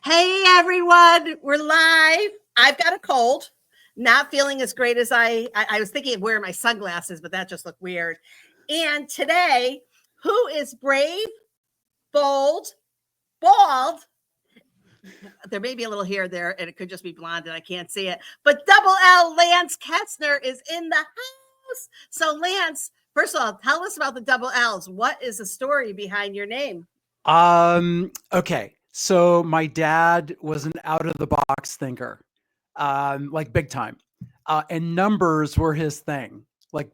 Hey everyone, we're live. I've got a cold, not feeling as great as I was thinking of wearing my sunglasses, but that just looked weird. And today, who is brave, bold, bald? There may be a little hair there, and it could just be blonde, and I can't see it. But double LLance Kezner is in the house. So, Lance, first of all, tell us about the double L's. What is the story behind your name? Okay. So my dad was an out of the box thinker, like big time. And numbers were his thing. Like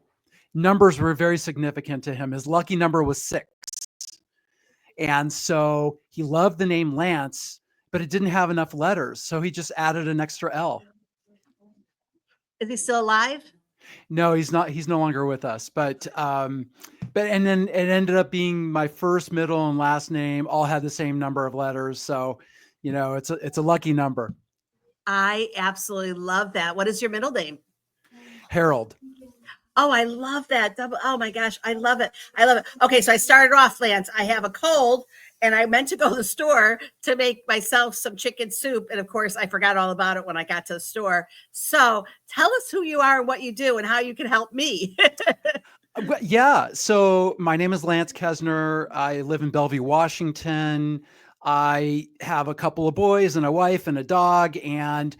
numbers were very significant to him. His lucky number was 6. And so he loved the name Lance, but it didn't have enough letters. So he just added an extra L. Is he still alive? No, he's not. He's no longer with us. And then it ended up being my first, middle, and last name all had the same number of letters. So, it's a lucky number. I absolutely love that. What is your middle name? Harold. Oh, I love that. Oh my gosh, I love it. I love it. Okay, so I started off, Lance. I have a cold, and I meant to go to the store to make myself some chicken soup. And of course, I forgot all about it when I got to the store. So tell us who you are and what you do and how you can help me. Yeah. So my name is Lance Kezner. I live in Bellevue, Washington. I have a couple of boys and a wife and a dog. And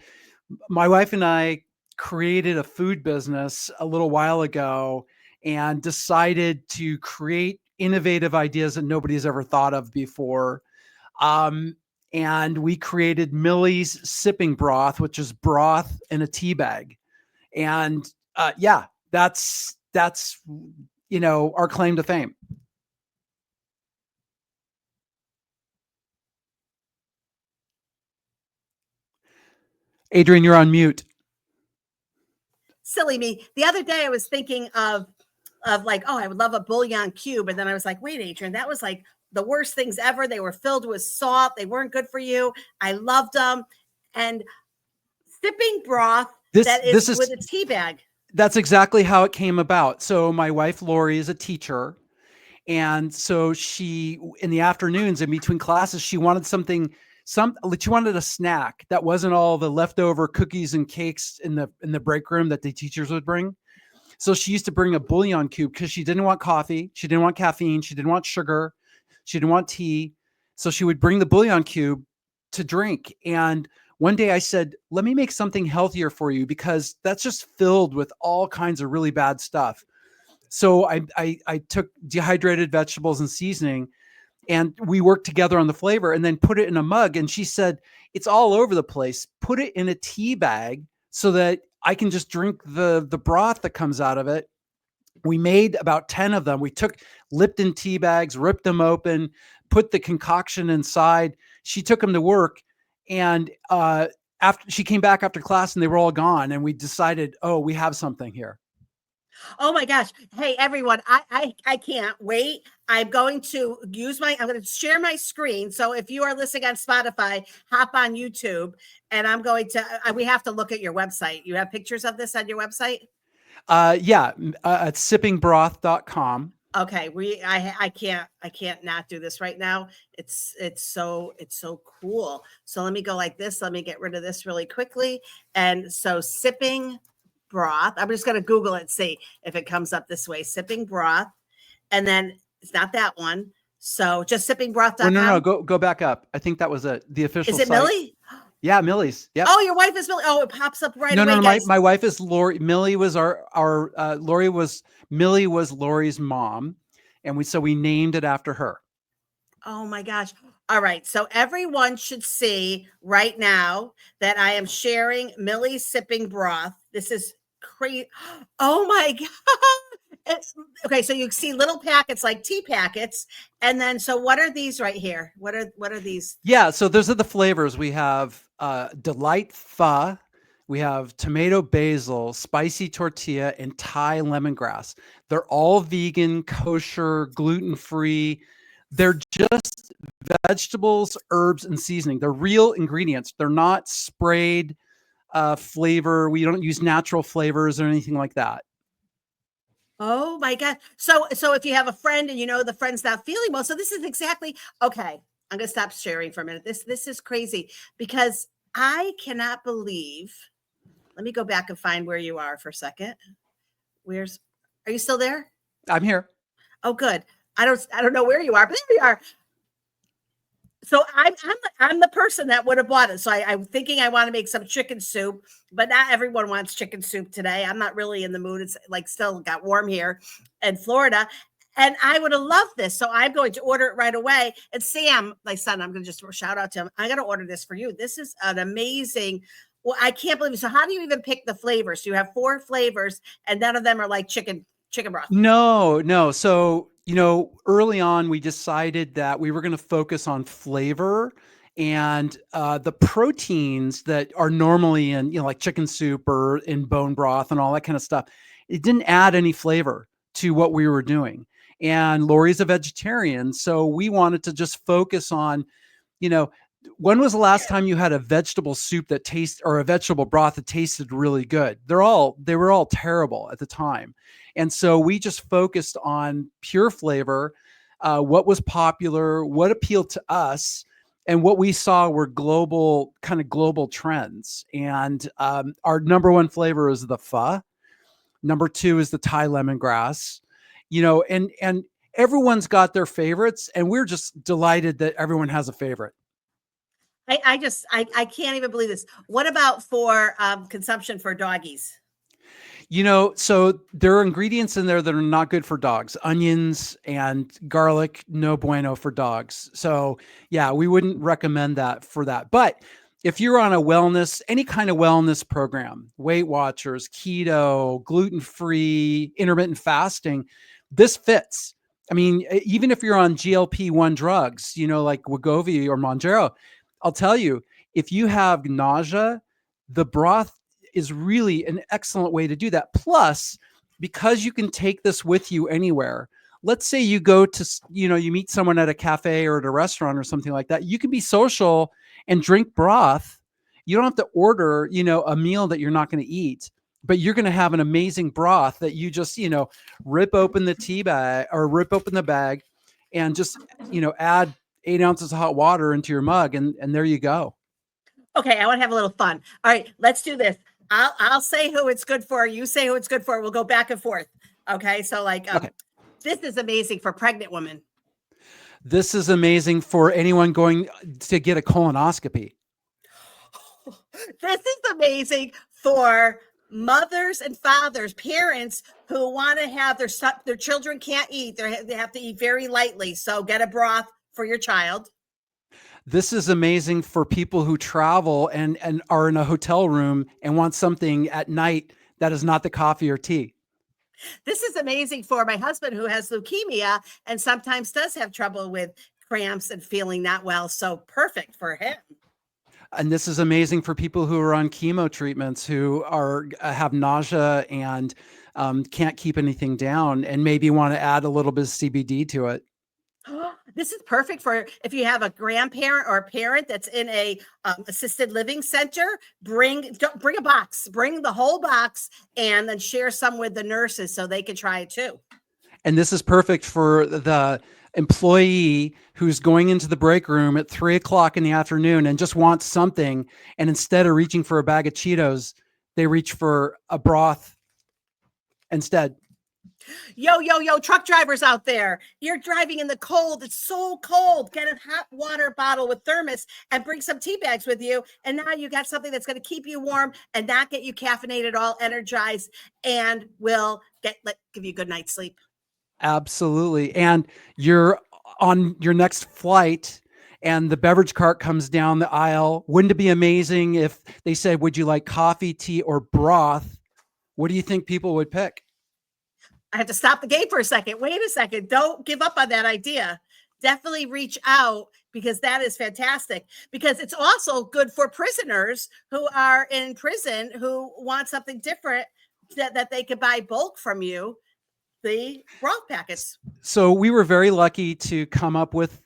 my wife and I created a food business a little while ago and decided to create innovative ideas that nobody's ever thought of before. And we created Millie's sipping broth, which is broth in a tea bag. And yeah, that's our claim to fame. Adrienne, you're on mute. Silly me. The other day I was thinking of like, oh, I would love a bouillon cube. And then I was like, wait, Adrienne, that was like the worst things ever. They were filled with salt. They weren't good for you. I loved them. And sipping broth that is with a tea bag. That's exactly how it came about. So my wife, Lori, is a teacher. And so she, in the afternoons in between classes, she wanted she wanted a snack that wasn't all the leftover cookies and cakes in the break room that the teachers would bring. So she used to bring a bouillon cube because she didn't want coffee. She didn't want caffeine. She didn't want sugar. She didn't want tea. So she would bring the bouillon cube to drink. And one day I said, let me make something healthier for you because that's just filled with all kinds of really bad stuff. So I took dehydrated vegetables and seasoning and we worked together on the flavor and then put it in a mug. And she said, it's all over the place. Put it in a tea bag so that I can just drink the broth that comes out of it. We made about 10 of them. We took Lipton tea bags, ripped them open, put the concoction inside. She took them to work. And after she came back after class and they were all gone. And we decided, oh, we have something here. Oh my gosh. Hey, everyone, I can't wait. I'm going to share my screen. So if you are listening on Spotify, hop on YouTube and I'm going to, we have to look at your website. You have pictures of this on your website? Yeah. At sippingbroth.com. Okay. I can't not do this right now. It's so cool. So let me go like this. Let me get rid of this really quickly. And so sipping broth. I'm just going to Google it, see if it comes up this way. Sipping broth. And then it's not that one. So just sippingbroth.com. No. Go back up. I think that was the official site. Is it site. Millie? Yeah, Millie's. Yeah. Oh, your wife is Millie. Oh, it pops up right away. No. My wife is Lori. Millie was Millie was Lori's mom. And we named it after her. Oh my gosh. All right. So everyone should see right now that I am sharing Millie's sipping broth. This is crazy. Oh my God. Okay. So you see little packets like tea packets. And then, so what are these right here? What are these? Yeah. So those are the flavors. We have Delight Pho. We have tomato basil, spicy tortilla, and Thai lemongrass. They're all vegan, kosher, gluten-free. They're just vegetables, herbs, and seasoning. They're real ingredients. They're not sprayed flavor. We don't use natural flavors or anything like that. Oh my God. So if you have a friend and the friend's not feeling well, so this is exactly, okay. I'm going to stop sharing for a minute. This is crazy because I cannot believe. Let me go back and find where you are for a second. Are you still there? I'm here. Oh, good. I don't know where you are, but there you are. So I'm the person that would have bought it. So I'm thinking I want to make some chicken soup, but not everyone wants chicken soup today. I'm not really in the mood. It's like still got warm here in Florida. And I would have loved this. So I'm going to order it right away. And Sam, my son, I'm going to just shout out to him. I got to order this for you. This is an amazing. Well, I can't believe it. So how do you even pick the flavors? So you have 4 flavors and none of them are like chicken broth. No. So, early on, we decided that we were going to focus on flavor and the proteins that are normally in, like chicken soup or in bone broth and all that kind of stuff. It didn't add any flavor to what we were doing. And Lori's a vegetarian. So we wanted to just focus on, when was the last time you had a vegetable soup or a vegetable broth that tasted really good? They were all terrible at the time. And so we just focused on pure flavor, what was popular, what appealed to us, and what we saw were global trends. And our number 1 flavor is the pho. Number 2 is the Thai lemongrass, and everyone's got their favorites. And we're just delighted that everyone has a favorite. I can't even believe this. What about for consumption for doggies? So there are ingredients in there that are not good for dogs. Onions and garlic, no bueno for dogs. So yeah, we wouldn't recommend that for that. But if you're on any kind of wellness program, Weight Watchers, keto, gluten-free, intermittent fasting, this fits. I mean, even if you're on GLP-1 drugs, like Wegovy or Mounjaro, I'll tell you, if you have nausea, the broth is really an excellent way to do that. Plus, because you can take this with you anywhere. Let's say you go to, you meet someone at a cafe or at a restaurant or something like that. You can be social and drink broth. You don't have to order, a meal that you're not going to eat, but you're going to have an amazing broth that you just, rip open the tea bag or rip open the bag and just, add 8 ounces of hot water into your mug. And there you go. Okay. I want to have a little fun. All right, let's do this. I'll say who it's good for. You say who it's good for. We'll go back and forth. Okay. So okay. This is amazing for pregnant women. This is amazing for anyone going to get a colonoscopy. This is amazing for mothers and fathers, parents who want to have their children can't eat. They have to eat very lightly. So get a broth for your child. This is amazing for people who travel and are in a hotel room and want something at night that is not the coffee or tea. This is amazing for my husband who has leukemia and sometimes does have trouble with cramps and feeling not well. So perfect for him. And this is amazing for people who are on chemo treatments, who have nausea and can't keep anything down and maybe want to add a little bit of CBD to it. This is perfect for if you have a grandparent or a parent that's in a assisted living center. Bring a box, bring the whole box, and then share some with the nurses so they can try it too. And this is perfect for the employee who's going into the break room at 3:00 in the afternoon and just wants something. And instead of reaching for a bag of Cheetos, they reach for a broth instead. Yo, truck drivers out there. You're driving in the cold. It's so cold. Get a hot water bottle with thermos and bring some tea bags with you. And now you got something that's going to keep you warm and not get you caffeinated, all energized, and will give you a good night's sleep. Absolutely. And you're on your next flight and the beverage cart comes down the aisle. Wouldn't it be amazing if they said, would you like coffee, tea, or broth? What do you think people would pick? I have to stop the game for a second. Wait a second. Don't give up on that idea. Definitely reach out because that is fantastic. Because it's also good for prisoners who are in prison who want something different that they could buy bulk from you, the broth packets. So we were very lucky to come up with,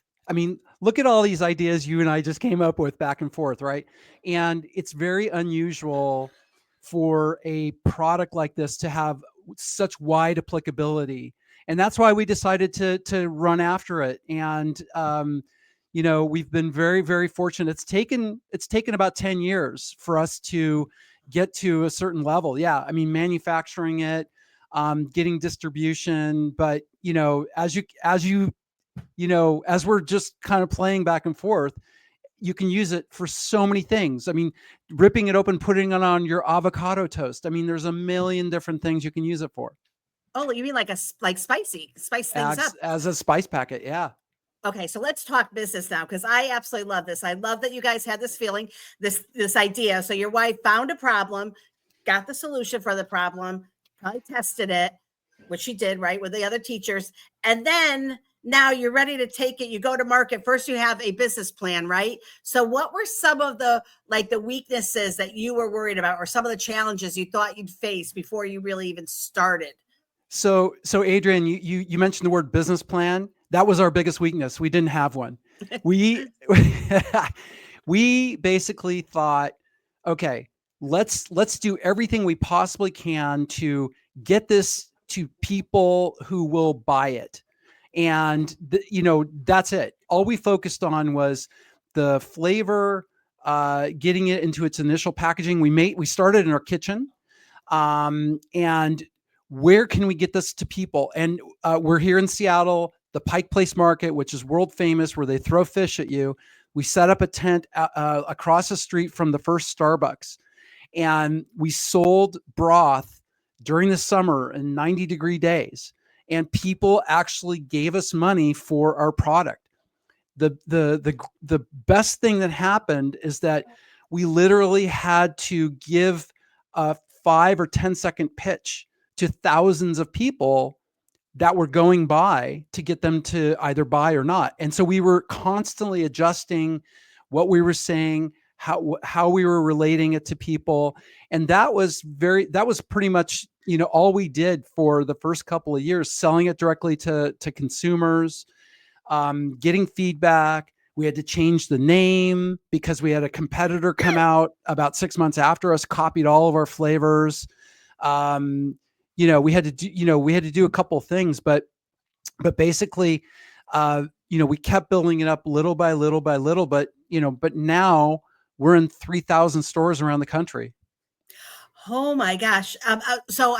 look at all these ideas you and I just came up with back and forth, right? And it's very unusual for a product like this to have such wide applicability. And that's why we decided to run after it. And, we've been very, very fortunate. It's taken about 10 years for us to get to a certain level. Yeah. I mean, manufacturing it, getting distribution, but as we're just kind of playing back and forth, you can use it for so many things. I mean, ripping it open, putting it on your avocado toast. I mean, there's a million different things you can use it for. Oh, you mean like like spice things up? As a spice packet. Yeah. Okay, so let's talk business now because I absolutely love this. I love that you guys had this feeling, this idea. So your wife found a problem, got the solution for the problem, probably tested it, which she did, right, with the other teachers, and then now you're ready to take it. You go to market. First, you have a business plan, right? So what were some of the weaknesses that you were worried about, or some of the challenges you thought you'd face before you really even started? So Adrienne, you mentioned the word business plan. That was our biggest weakness. We didn't have one. We we basically thought, okay, let's do everything we possibly can to get this to people who will buy it. And that's it. All we focused on was the flavor, getting it into its initial packaging. We started in our kitchen, and where can we get this to people? And we're here in Seattle, the Pike Place Market, which is world famous, where they throw fish at you. We set up a tent across the street from the first Starbucks, and we sold broth during the summer in 90-degree days. And people actually gave us money for our product. The best thing that happened is that we literally had to give a 5 or 10-second pitch to thousands of people that were going by to get them to either buy or not. And so we were constantly adjusting what we were saying, how we were relating it to people. And that was pretty much, all we did for the first couple of years, selling it directly to consumers, getting feedback. We had to change the name because we had a competitor come out about 6 months after us, copied all of our flavors. We had to do a couple of things, but basically, we kept building it up little by little by little, but now we're in 3,000 stores around the country. Oh my gosh. So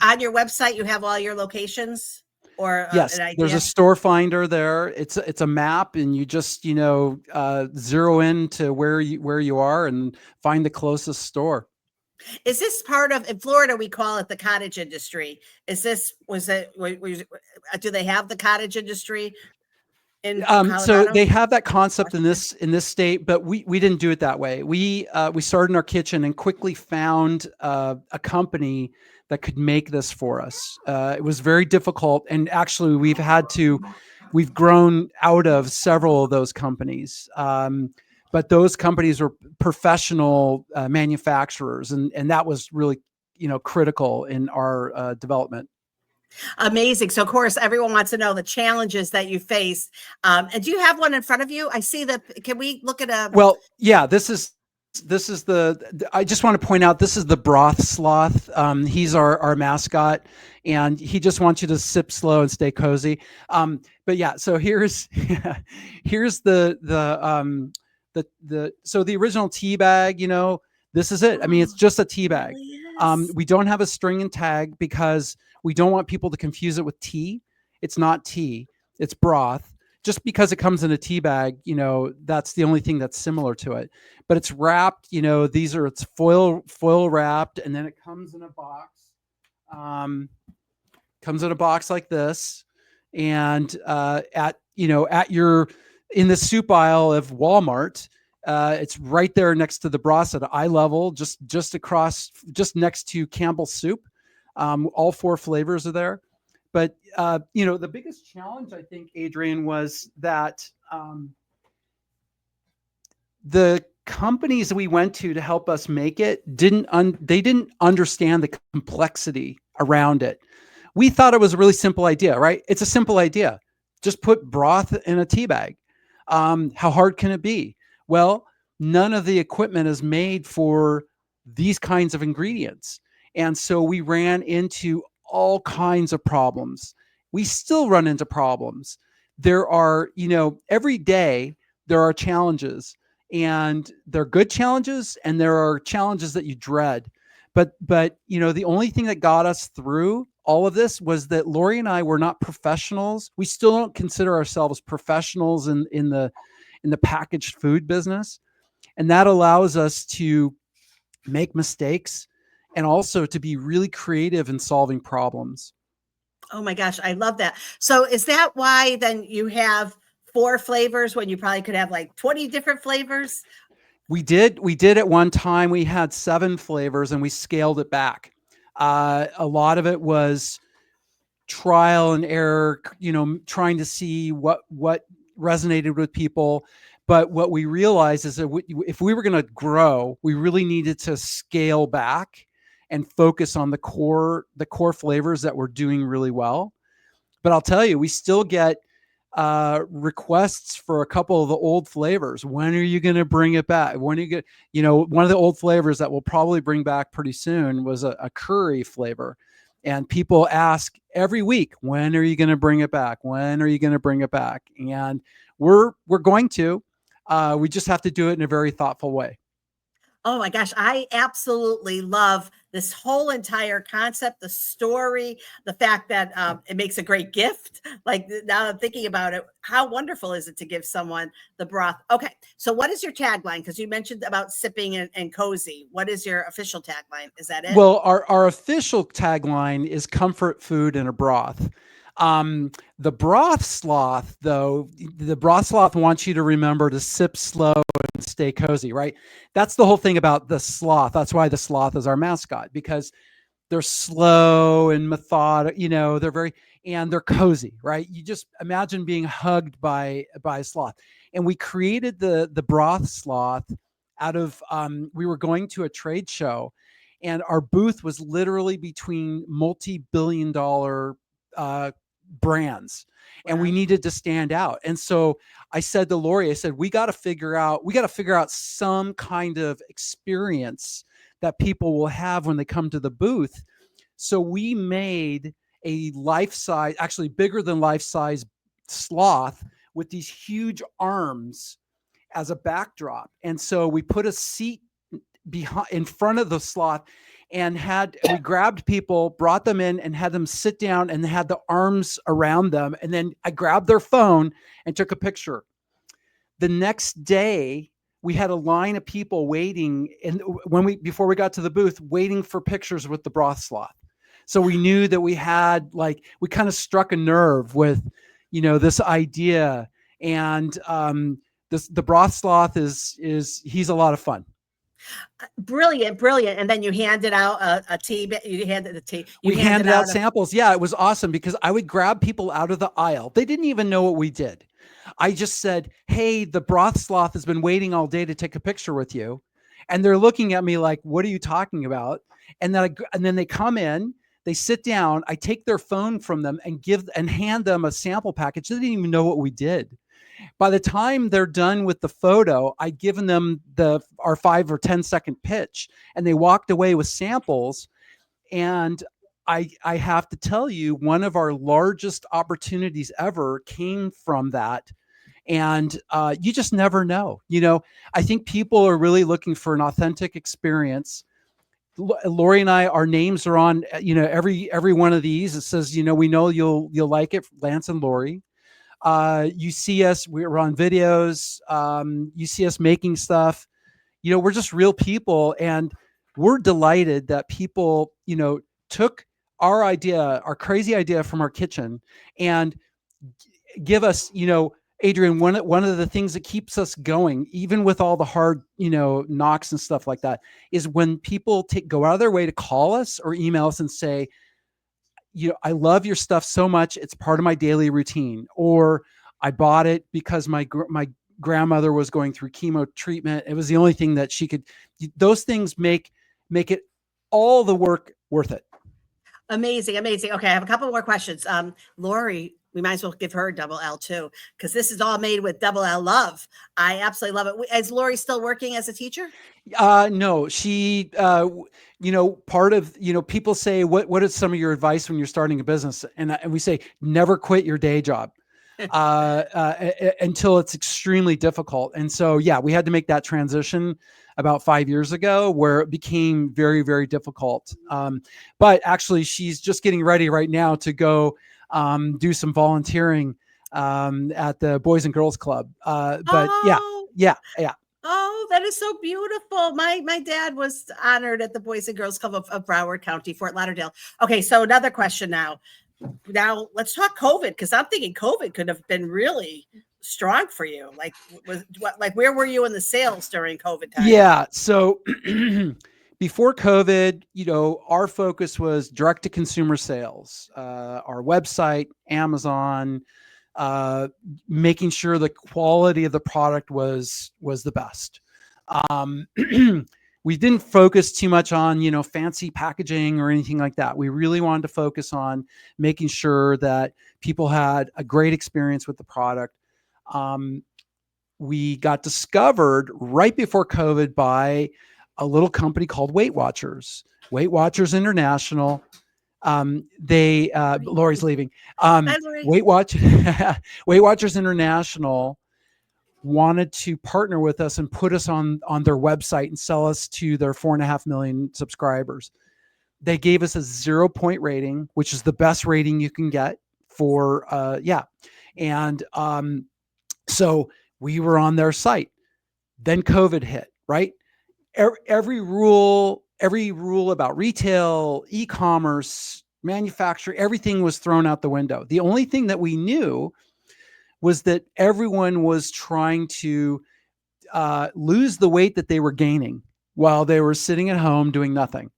on your website, you have all your locations, or Yes, an idea? there's a store finder there. It's a map, and you just, zero in to where you are and find the closest store. Is this part of, in Florida, we call it the cottage industry. Do they have the cottage industry in So Colorado? they have that concept in this state, but we didn't do it that way. We started in our kitchen and quickly found a company that could make this for us. It was very difficult, and actually we've grown out of several of those companies. But those companies were professional manufacturers, and that was really critical in our development. Amazing. So, of course, everyone wants to know the challenges that you faced. And do you have one in front of you? I see that. Can we look at a? Well, yeah, this is I just want to point out, this is the Broth sloth. He's our mascot, and he just wants you to sip slow and stay cozy. But yeah, so here's so the original tea bag, this is it. I mean, it's just a tea bag. Yes. We don't have a string and tag because we don't want people to confuse it with tea. It's not tea, it's broth. Just because it comes in a tea bag, that's the only thing that's similar to it. But it's wrapped, it's foil wrapped, and then it comes in a box. Comes in a box like this, and in the soup aisle of Walmart, it's right there next to the broth at eye level, just across, just next to Campbell's soup. All 4 flavors are there. But the biggest challenge, I think, Adrienne, was that the companies we went to help us make it didn't understand the complexity around it. We thought it was a really simple idea, right? It's a simple idea. Just put broth in a tea bag. How hard can it be? Well, none of the equipment is made for these kinds of ingredients. And so we ran into all kinds of problems. We still run into problems. There are, every day there are challenges, and they're good challenges, and there are challenges that you dread. But the only thing that got us through all of this was that Lori and I were not professionals. We still don't consider ourselves professionals in the packaged food business. And that allows us to make mistakes and also to be really creative in solving problems. Oh my gosh, I love that. So is that why then you have 4 flavors when you probably could have like 20 different flavors? We did at one time. We had 7 flavors and we scaled it back. A lot of it was trial and error, trying to see what resonated with people. But what we realized is that if we were going to grow, we really needed to scale back and focus on the core flavors that were doing really well. But I'll tell you, we still get requests for a couple of the old flavors. When are you going to bring it back? When are you going? One of the old flavors that we'll probably bring back pretty soon was a curry flavor. And people ask every week, when are you going to bring it back? When are you going to bring it back? And we're going to. We just have to do it in a very thoughtful way. Oh my gosh, I absolutely love this whole entire concept, the story, the fact that it makes a great gift. Like now I'm thinking about it, how wonderful is it to give someone the broth? Okay, so what is your tagline? Because you mentioned about sipping and cozy. What is your official tagline? Is that it? Well, our official tagline is comfort food in a broth. The broth sloth, though, the broth sloth wants you to remember to sip slow and stay cozy, right? That's the whole thing about the sloth. That's why the sloth is our mascot, because they're slow and methodical, and they're cozy, right? You just imagine being hugged by a sloth. And we created the broth sloth out of, we were going to a trade show, and our booth was literally between multi-billion-dollar brands, and we needed to stand out. And so I said to Lori, I said, we got to figure out some kind of experience that people will have when they come to the booth. So we made a life-size, actually bigger than life-size sloth with these huge arms as a backdrop. And so we put a seat in front of the sloth, and we grabbed people, brought them in, and had them sit down, and had the arms around them. And then I grabbed their phone and took a picture. The next day, we had a line of people waiting, and before we got to the booth, waiting for pictures with the broth sloth. So we knew that we kind of struck a nerve with, this idea. And the broth sloth he's a lot of fun. Brilliant. And then you handed out a tea. You handed the tea. We handed out samples. Yeah, it was awesome because I would grab people out of the aisle. They didn't even know what we did. I just said, hey, the broth sloth has been waiting all day to take a picture with you. And they're looking at me like, what are you talking about? And then they come in, they sit down, I take their phone from them and hand them a sample package. They didn't even know what we did. By the time they're done with the photo, I'd given them our 5 or 10 second pitch, and they walked away with samples. And I have to tell you, one of our largest opportunities ever came from that. And you just never know. I think people are really looking for an authentic experience. Lori and I, our names are on, every one of these. It says, we know you'll like it, Lance and Lori. You see us, we're on videos. You see us making stuff. We're just real people, and we're delighted that people, took our crazy idea from our kitchen and give us, Adrienne, one of the things that keeps us going, even with all the hard, knocks and stuff like that, is when people go out of their way to call us or email us and say, I love your stuff so much, it's part of my daily routine, or I bought it because my grandmother was going through chemo treatment. It was the only thing that she could. Those things make it all the work worth it. Amazing. Okay, I have a couple more questions. Lori, we might as well give her a double L too, because this is all made with double L love. I absolutely love it. Is Lori still working as a teacher? No, she, part of, people say, what is some of your advice when you're starting a business? And we say, never quit your day job. until it's extremely difficult. And so, yeah, we had to make that transition about 5 years ago where it became very, very difficult. But actually, she's just getting ready right now to go do some volunteering at the Boys and Girls Club. But Oh, yeah, yeah. oh, that is so beautiful. My dad was honored at the Boys and Girls Club of Broward County, Fort Lauderdale. Okay, so another question now. Now let's talk COVID, because I'm thinking COVID could have been really strong for you. Like, where were you in the sales during COVID time? Yeah. So before COVID, our focus was direct to consumer sales, our website, Amazon, making sure the quality of the product was the best. Um, we didn't focus too much on fancy packaging or anything like that. We really wanted to focus on making sure that people had a great experience with the product. We got discovered right before COVID by a little company called Weight Watchers, Weight Watchers International. They Lori's leaving. Hi, Lori. Weight Watchers International wanted to partner with us and put us on their website and sell us to their 4.5 million subscribers. They gave us a 0-point rating, which is the best rating you can get for and so we were on their site. Then COVID hit, right? Every rule about retail, e-commerce, manufacturing, everything was thrown out the window. The only thing that we knew was that everyone was trying to lose the weight that they were gaining while they were sitting at home doing nothing.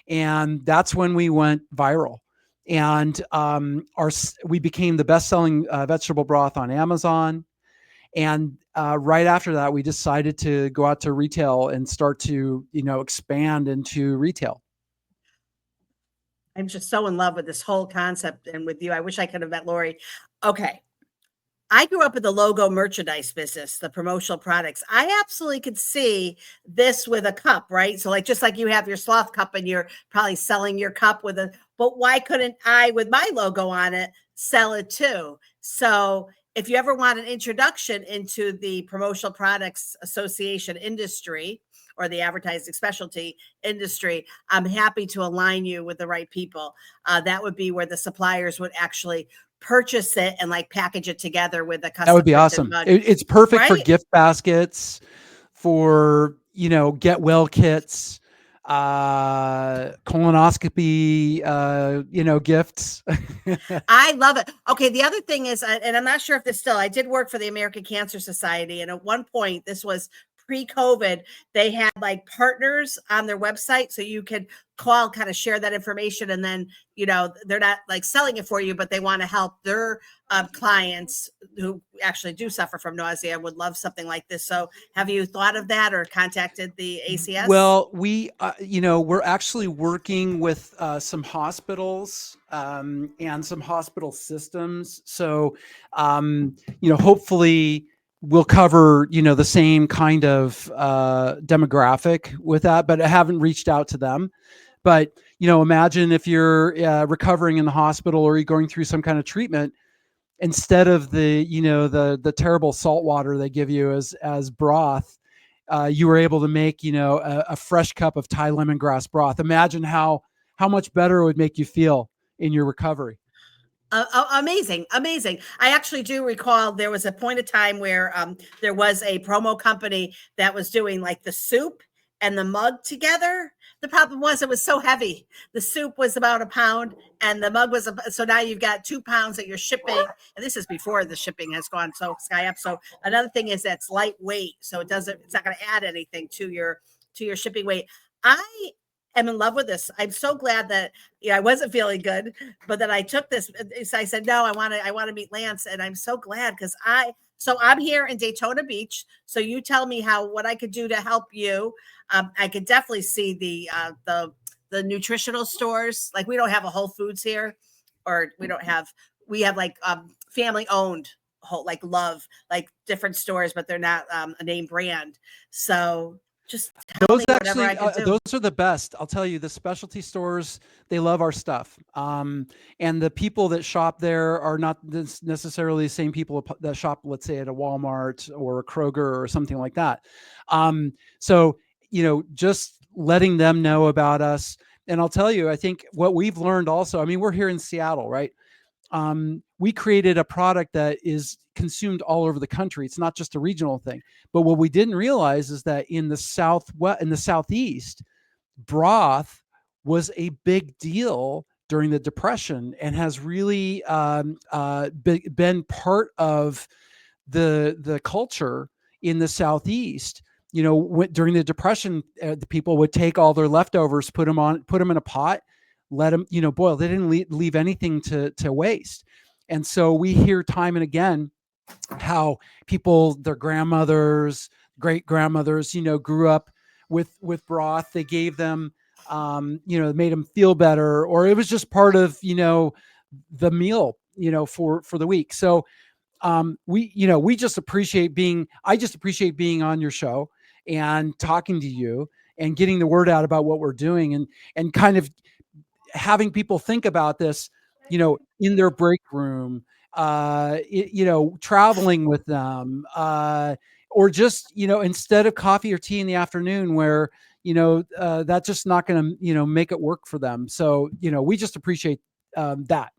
And that's when we went viral. And we became the best-selling vegetable broth on Amazon. And right after that, we decided to go out to retail and start to, expand into retail. I'm just so in love with this whole concept and with you. I wish I could have met Lori. Okay. I grew up in the logo merchandise business, the promotional products. I absolutely could see this with a cup, right? So, like, just like you have your sloth cup and you're probably selling your cup with but why couldn't I, with my logo on it, sell it too? So, if you ever want an introduction into the promotional products association industry or the advertising specialty industry, I'm happy to align you with the right people. That would be where the suppliers would actually purchase it and like package it together with a custom. That would be awesome. Mug. It's perfect right? for gift baskets, for get well kits, colonoscopy, gifts. I love it. Okay, the other thing is, and I'm not sure if this still, I did work for the American Cancer Society, and at one point, this was pre-COVID, they had like partners on their website, so you could call, kind of share that information, and then they're not like selling it for you, but they want to help their clients who actually do suffer from nausea, would love something like this. So have you thought of that or contacted the ACS? Well, we we're actually working with some hospitals and some hospital systems, so hopefully we'll cover the same kind of demographic with that, but I haven't reached out to them. But imagine if you're recovering in the hospital or you're going through some kind of treatment, instead of the the terrible salt water they give you as broth, you were able to make a fresh cup of Thai lemongrass broth. Imagine how much better it would make you feel in your recovery. Amazing. I actually do recall there was a point of time where there was a promo company that was doing like the soup and the mug together. The problem was it was so heavy. The soup was about a pound and the mug was so now you've got 2 pounds that you're shipping, and this is before the shipping has gone so sky up. So another thing is that's lightweight, so it's not going to add anything to your shipping weight. I am in love with this. I'm so glad that I wasn't feeling good, but then I took this. So I said, no, I want to meet Lance, and I'm so glad because I'm here in Daytona Beach. So you tell me what I could do to help you. I could definitely see the nutritional stores. Like, we don't have a Whole Foods here, or we have like family owned whole, like Love, like different stores, but they're not a name brand. So Just tell Those me whatever I actually, could do. those are the best. Just tell me what I could do. Those are the best. I'll tell you, the specialty stores, they love our stuff. And the people that shop there are not necessarily the same people that shop, let's say, at a Walmart or a Kroger or something like that. So, just letting them know about us. And I'll tell you, I think what we've learned also, I mean, we're here in Seattle, right? We created a product that is consumed all over the country. It's not just a regional thing. But what we didn't realize is that in the Southeast, broth was a big deal during the Depression and has really been part of the culture in the Southeast. During the Depression, the people would take all their leftovers, put them in a pot, let them, boil. They didn't leave anything to waste. And so we hear time and again how people, their grandmothers, great grandmothers, grew up with broth. They gave them, made them feel better, or it was just part of, the meal, for the week. So we just appreciate I just appreciate being on your show and talking to you and getting the word out about what we're doing, and kind of having people think about this, in their break room, traveling with them, or just, instead of coffee or tea in the afternoon where, that's just not going to, make it work for them. So, we just appreciate that.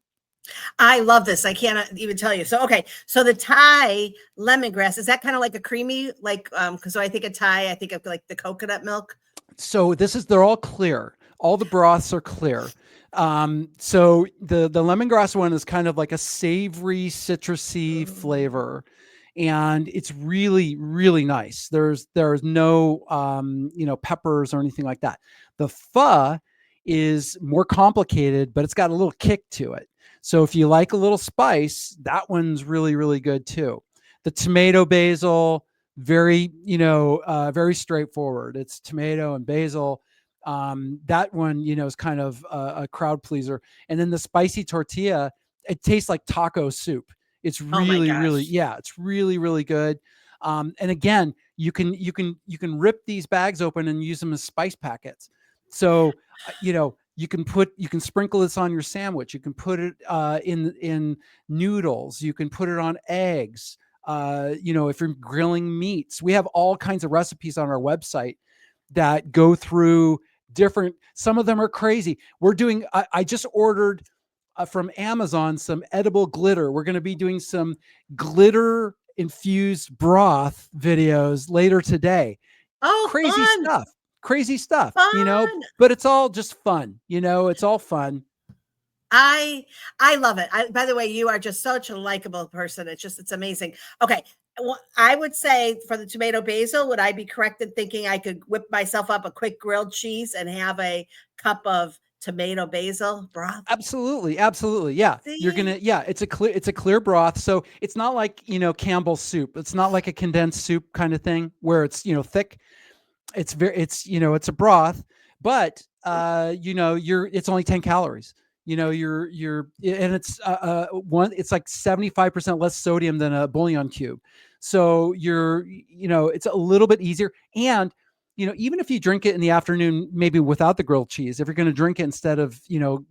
I love this. I cannot even tell you. So, okay. So the Thai lemongrass, is that kind of like a creamy, like, cause so I think of Thai, I think of like the coconut milk. So they're all clear. All the broths are clear. So the lemongrass one is kind of like a savory, citrusy flavor, and it's really, really nice. There's no peppers or anything like that. The pho is more complicated, but it's got a little kick to it. So if you like a little spice, that one's really, really good too. The tomato basil, very, very straightforward. It's tomato and basil. That one, is kind of a crowd pleaser. And then the spicy tortilla, it tastes like taco soup. It's Oh my really, really, gosh. yeah, it's really, really good. And again, you can rip these bags open and use them as spice packets. So, you can sprinkle this on your sandwich. You can put it in noodles. You can put it on eggs. If you're grilling meats, we have all kinds of recipes on our website that go through different. Some of them are crazy. I just ordered from Amazon some edible glitter. We're going to be doing some glitter infused broth videos later today. Oh, Crazy fun. stuff. Crazy stuff, Fun. but it's all just fun. It's all fun. I love it. By the way, you are just such a likable person. It's amazing. Okay. Well, I would say for the tomato basil, would I be correct in thinking I could whip myself up a quick grilled cheese and have a cup of tomato basil broth? Absolutely. Absolutely. Yeah. See? It's a clear broth. So it's not like, Campbell's soup. It's not like a condensed soup kind of thing where it's, thick. It's a broth, but it's only 10 calories. And it's like 75% less sodium than a bouillon cube. So it's a little bit easier. And, even if you drink it in the afternoon, maybe without the grilled cheese, if you're going to drink it instead of,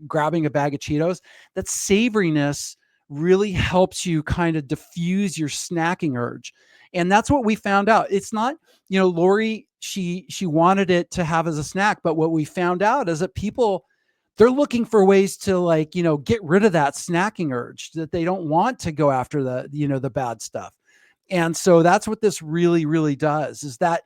grabbing a bag of Cheetos, that savoriness really helps you kind of diffuse your snacking urge. And that's what we found out. It's not, Lori, she wanted it to have as a snack, but what we found out is that they're looking for ways to get rid of that snacking urge, that they don't want to go after the bad stuff. And so that's what this really, really does, is that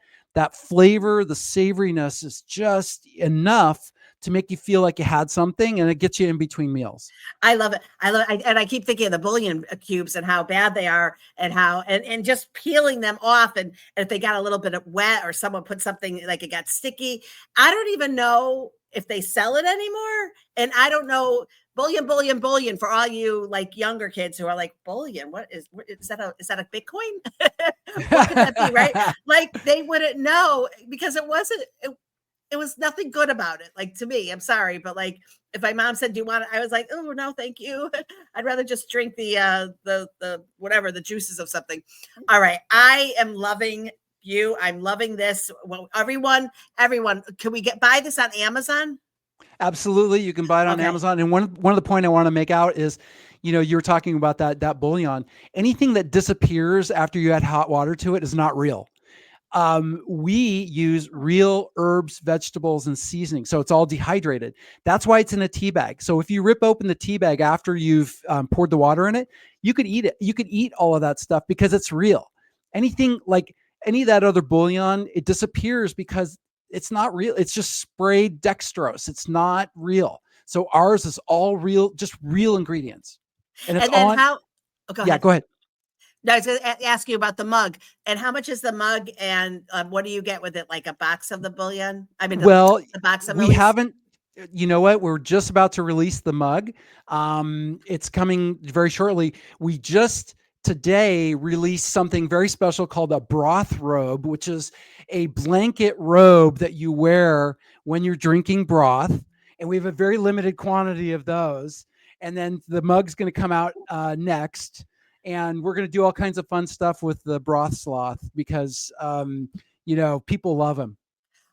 flavor, the savoriness is just enough to make you feel like you had something, and it gets you in between meals. I love it. And I keep thinking of the bouillon cubes and how bad they are, and how, and just peeling them off. And if they got a little bit of wet, or someone put something like it got sticky, I don't even know if they sell it anymore. And I don't know, bullion for all you like younger kids who are like, bullion, is that a Bitcoin? What could that be? Right. Like they wouldn't know, because it was nothing good about it. Like, to me, I'm sorry, but like if my mom said, do you want it? I was like, oh no, thank you. I'd rather just drink the whatever, the juices of something. All right. I am loving you. I'm loving this. Well, everyone, can we buy this on Amazon? Absolutely, you can buy it on Okay. Amazon. And one of the point I want to make out is, you were talking about that bouillon. Anything that disappears after you add hot water to it is not real. We use real herbs, vegetables, and seasoning. So it's all dehydrated. That's why it's in a tea bag. So if you rip open the tea bag after you've poured the water in it, you could eat it. You could eat all of that stuff because it's real. Anything like any of that other bouillon, it disappears because it's not real. It's just sprayed dextrose. It's not real. So ours is all real, just real ingredients. And it's And then on. how? Oh, go Yeah, ahead. go ahead. No, I was going to ask you about the mug and how much is the mug and what do you get with it? Like a box of the bouillon? I mean, Well, the box of we Millie's? haven't. You know what? We're just about to release the mug. It's coming very shortly. We just today released something very special called a broth robe, which is a blanket robe that you wear when you're drinking broth. And we have a very limited quantity of those. And then the mug's going to come out next. And we're going to do all kinds of fun stuff with the broth sloth because, people love them.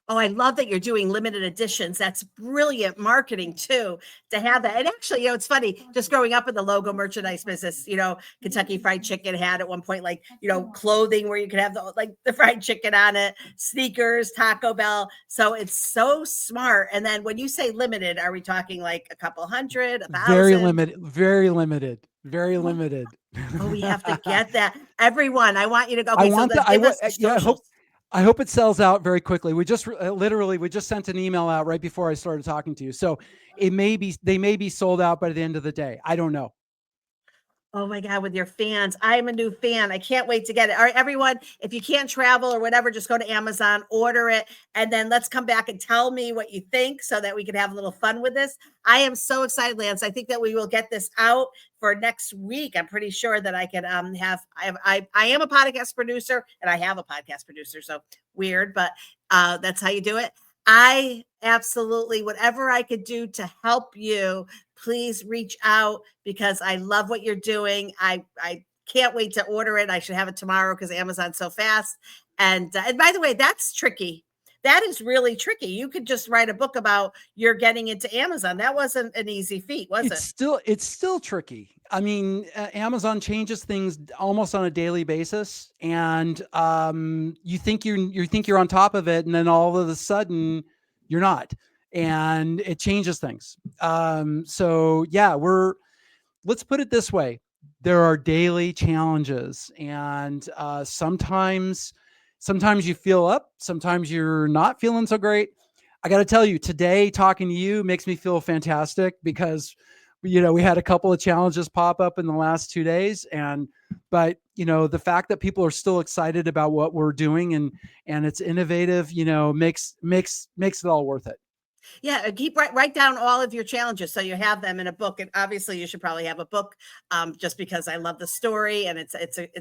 Oh, I love that you're doing limited editions. That's brilliant marketing too, to have that. And actually, it's funny, just growing up in the logo merchandise business, Kentucky Fried Chicken had at one point, like, clothing where you could have the fried chicken on it, sneakers, Taco Bell. So it's so smart. And then when you say limited, are we talking like a couple hundred, 1,000? Very limited, very limited, very limited. Oh, we have to get that. Everyone, I want you to go. I Okay, so want let's the. I give want. us the Yeah, socials. I hope it sells out very quickly. We just literally we just sent an email out right before I started talking to you, so they may be sold out by the end of the day. I don't know. Oh my God, with your fans. I am a new fan. I can't wait to get it. All right, everyone, if you can't travel or whatever, just go to Amazon, order it, and then let's come back and tell me what you think so that we can have a little fun with this. I am so excited, Lance. I think that we will get this out for next week. I'm pretty sure that I can I am a podcast producer and I have a podcast producer. So weird, but that's how you do it. I absolutely, whatever I could do to help you, please reach out because I love what you're doing. I can't wait to order it. I should have it tomorrow because Amazon's so fast. And by the way, that's tricky. That is really tricky. You could just write a book about you're getting into Amazon. That wasn't an easy feat, was it? It's still tricky. I mean, Amazon changes things almost on a daily basis, and you think you're on top of it, and then all of a sudden you're not, and it changes things. So yeah, let's put it this way: there are daily challenges, and sometimes you feel up, sometimes you're not feeling so great. I got to tell you, today talking to you makes me feel fantastic because we had a couple of challenges pop up in the last 2 days, but the fact that people are still excited about what we're doing and it's innovative, makes it all worth it. Yeah, keep write down all of your challenges so you have them in a book. And obviously, you should probably have a book, just because I love the story and it's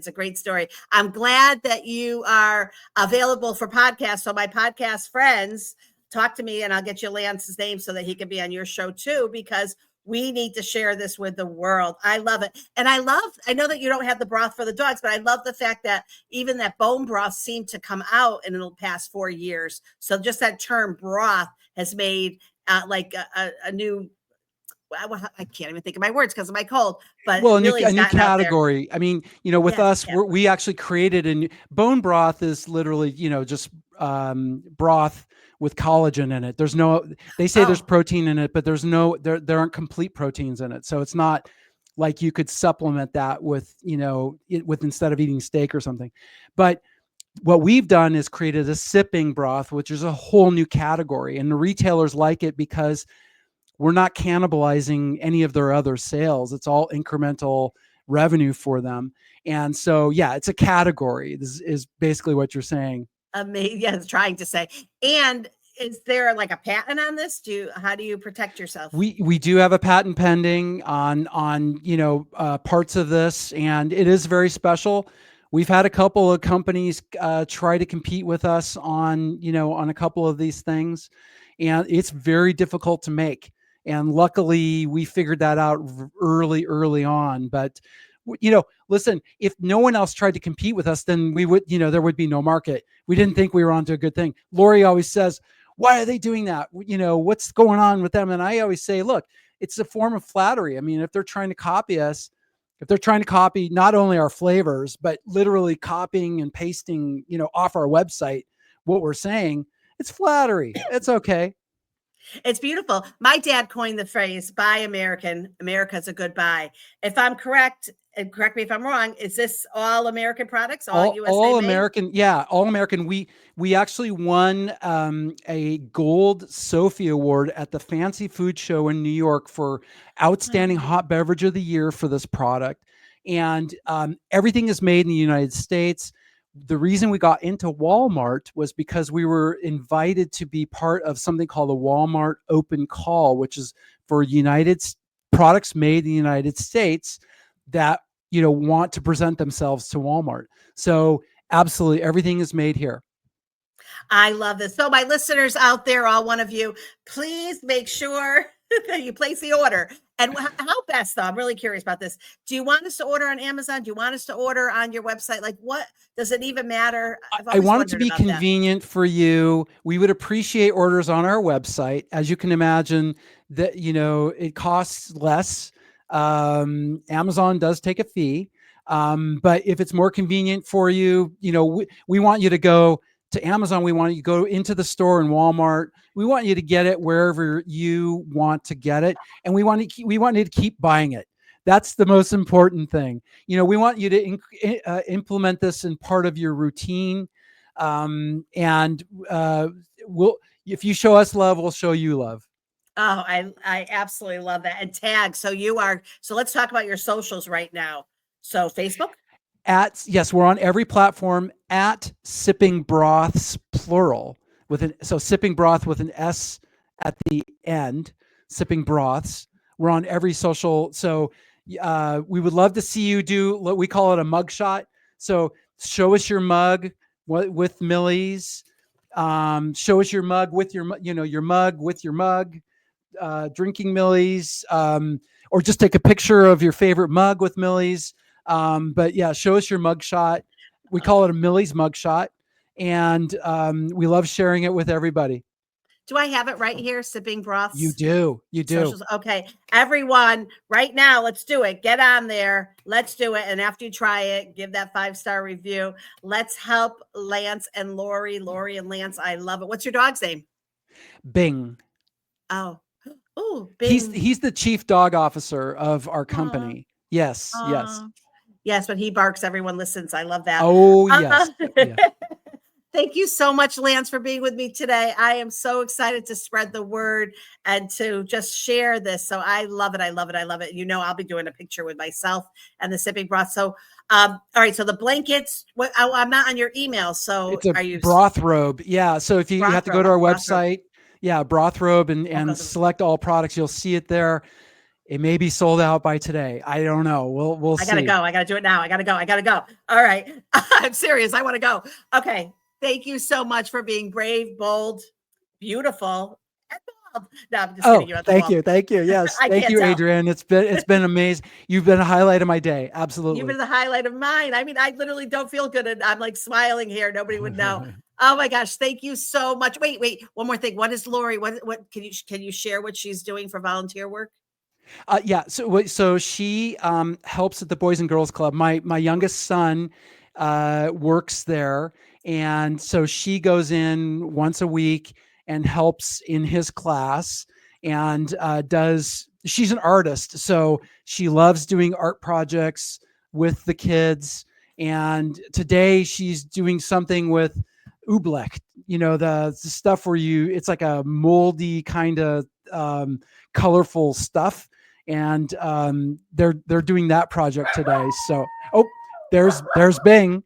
a great story. I'm glad that you are available for podcasts. So my podcast friends, talk to me, and I'll get you Lance's name so that he can be on your show too, because we need to share this with the world. I love it. And I know that you don't have the broth for the dogs, but I love the fact that even that bone broth seemed to come out in the past 4 years. So just that term broth has made like a new, I can't even think of my words because of my cold, but Well, really a has new gotten out there. category. I mean, with Yes, us, category. we actually created bone broth is literally, just broth with collagen in it. They say there's Oh, protein in it, but there aren't complete proteins in it. So it's not like you could supplement that with, instead of eating steak or something. But what we've done is created a sipping broth, which is a whole new category. And the retailers like it because we're not cannibalizing any of their other sales. It's all incremental revenue for them. And so, yeah, it's a category. This is basically what you're saying. amazing. Yes, trying to say. And is there like a patent on this? How do you protect yourself? We do have a patent pending on parts of this, and it is very special. We've had a couple of companies try to compete with us on a couple of these things, and it's very difficult to make. And luckily, we figured that out early on. But Listen, if no one else tried to compete with us, then we would, there would be no market. We didn't think we were onto a good thing. Lori always says, why are they doing that? What's going on with them? And I always say, look, it's a form of flattery. I mean, if they're trying to copy us, if they're trying to copy not only our flavors, but literally copying and pasting, off our website, what we're saying, it's flattery. It's okay. It's beautiful. My dad coined the phrase, buy American, America's a good buy. If I'm correct, and correct me if I'm wrong, is this all American products, all USA all made? American? Yeah, all American. We actually won a gold Sophie Award at the Fancy Food Show in New York for outstanding hot beverage of the year for this product. And everything is made in the United States. The reason we got into Walmart was because we were invited to be part of something called the Walmart Open Call, which is for products made in the United States that want to present themselves to Walmart. So absolutely everything is made here. I love this. So my listeners out there, all one of you, please make sure that you place the order. And how best, though, I'm really curious about this. Do you want us to order on Amazon? Do you want us to order on your website? Like, what does it even matter? I want it to be convenient for you. We would appreciate orders on our website. As you can imagine, that it costs less. Amazon does take a fee. But if it's more convenient for you, we want you to go to Amazon. We want you to go into the store in Walmart. We want you to get it wherever you want to get it. And we want you to keep buying it. That's the most important thing. We want you to implement this in part of your routine. If you show us love, we'll show you love. Oh, I absolutely love that. And tag. So let's talk about your socials right now. So Facebook? Yes, we're on every platform at Sipping Broths, plural, Sipping Broth with an S at the end, Sipping Broths. We're on every social. So we would love to see you do what we call it a mug shot. So show us your mug with Millie's. Show us your mug with your mug with your mug, drinking Millie's, or just take a picture of your favorite mug with Millie's. But yeah, show us your mug shot. We call it a Millie's mug shot. And we love sharing it with everybody. Do I have it right here? Sipping Broths? You do. Socials. Okay. Everyone, right now, let's do it. Get on there. Let's do it. And after you try it, give that 5-star review. Let's help Lance and Lori and Lance. I love it. What's your dog's name? Bing. Oh, Bing. He's the chief dog officer of our company. Yes. Yes, when he barks, everyone listens. I love that. Oh, yes. Yeah. Thank you so much, Lance, for being with me today. I am so excited to spread the word and to just share this. So I love it. I love it. I love it. I'll be doing a picture with myself and the Sipping Broth. So, all right. So the blankets, I'm not on your email. So it's a broth robe. Yeah. So if you have to go to our website, broth robe and select all products, you'll see it there. It may be sold out by today. I don't know. We'll see. I gotta go. I gotta do it now. I gotta go. All right. I'm serious. I want to go. Okay. Thank you so much for being brave, bold, beautiful. No, I'm just kidding. Thank you. Yes. Thank you, Adrienne. It's been amazing. You've been a highlight of my day. Absolutely. You've been the highlight of mine. I mean, I literally don't feel good. And I'm like smiling here. Nobody would know. Oh my gosh. Thank you so much. Wait. One more thing. What is Lori? What can you share what she's doing for volunteer work? So she helps at the Boys and Girls Club. My youngest son works there, and so she goes in once a week and helps in his class. And she's an artist, so she loves doing art projects with the kids. And today she's doing something with oobleck, the stuff where it's like a moldy kind of colorful stuff. And they're doing that project today. So there's Bing.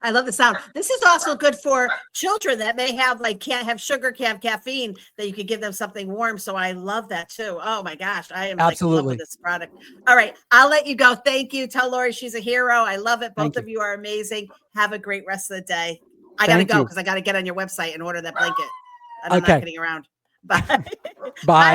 I love the sound. This is also good for children that may have can't have sugar, can't have caffeine, that you could give them something warm. So I love that too. Oh my gosh. I am in love with this product. All right. I'll let you go. Thank you. Tell Lori she's a hero. I love it. Both of you are amazing. Have a great rest of the day. I got to go because I got to get on your website and order that blanket. I'm not kidding around. Bye. Bye.